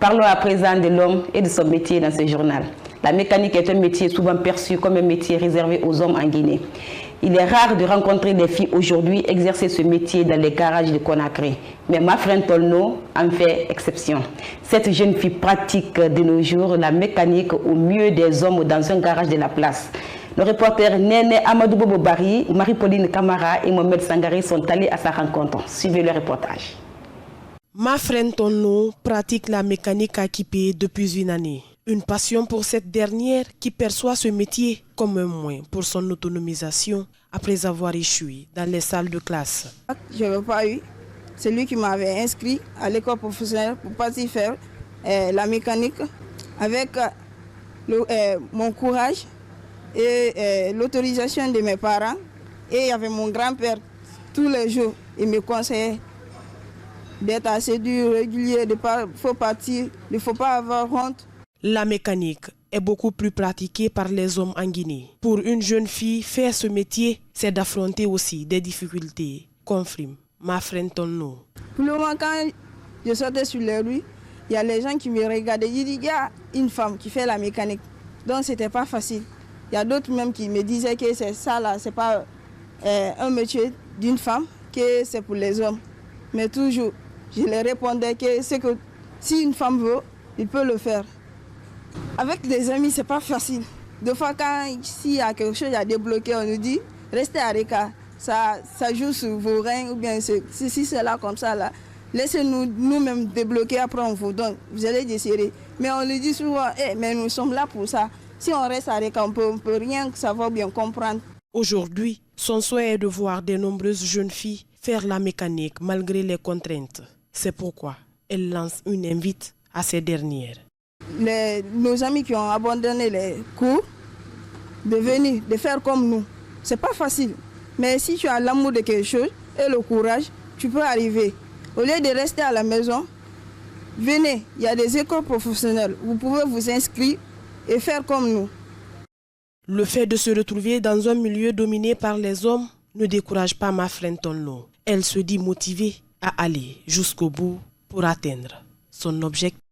Parlons à présent de l'homme et de son métier dans ce journal. La mécanique est un métier souvent perçu comme un métier réservé aux hommes en Guinée. Il est rare de rencontrer des filles aujourd'hui exercer ce métier dans les garages de Conakry. Mais Mafren Tolno en fait exception. Cette jeune fille pratique de nos jours la mécanique au mieux des hommes dans un garage de la place. Nos reporters Néné Amadou Bobo Bari, Marie-Pauline Camara et Mohamed Sangari sont allés à sa rencontre. Suivez le reportage. Mafren Tolno pratique la mécanique à Kipé depuis une année. Une passion pour cette dernière qui perçoit ce métier comme un moyen pour son autonomisation après avoir échoué dans les salles de classe. Je n'avais pas eu. C'est lui qui m'avait inscrit à l'école professionnelle pour partir faire la mécanique avec mon courage et l'autorisation de mes parents. Et il y avait mon grand-père tous les jours. Il me conseillait d'être assez dur, régulier, il faut partir, il ne faut pas avoir honte. La mécanique est beaucoup plus pratiquée par les hommes en Guinée. Pour une jeune fille, faire ce métier, c'est d'affronter aussi des difficultés, confirme Mafren Tolno. Pour le moment, quand je sortais sur les rues, il y a les gens qui me regardaient. Ils disent, il y a une femme qui fait la mécanique. Donc, ce n'était pas facile. Il y a d'autres même qui me disaient que c'est ça là, ce n'est pas un métier d'une femme, que c'est pour les hommes. Mais toujours, je leur répondais que si une femme veut, il peut le faire. Avec des amis, ce n'est pas facile. Des fois, s'il y a quelque chose à débloquer, on nous dit, restez à l'écart. Ça joue sur vos reins, ou bien si c'est là comme ça, là. Laissez-nous nous-mêmes débloquer, après on vous donne. Vous allez désirer. Mais on lui dit souvent, mais nous sommes là pour ça. Si on reste à l'écart, on ne peut rien savoir bien comprendre. Aujourd'hui, son souhait est de voir de nombreuses jeunes filles faire la mécanique malgré les contraintes. C'est pourquoi elle lance une invite à ces dernières. Nos amis qui ont abandonné les cours, de venir, de faire comme nous. Ce n'est pas facile. Mais si tu as l'amour de quelque chose et le courage, tu peux arriver. Au lieu de rester à la maison, venez, il y a des écoles professionnelles. Vous pouvez vous inscrire et faire comme nous. Le fait de se retrouver dans un milieu dominé par les hommes ne décourage pas Mafren Tolno. Elle se dit motivée à aller jusqu'au bout pour atteindre son objectif.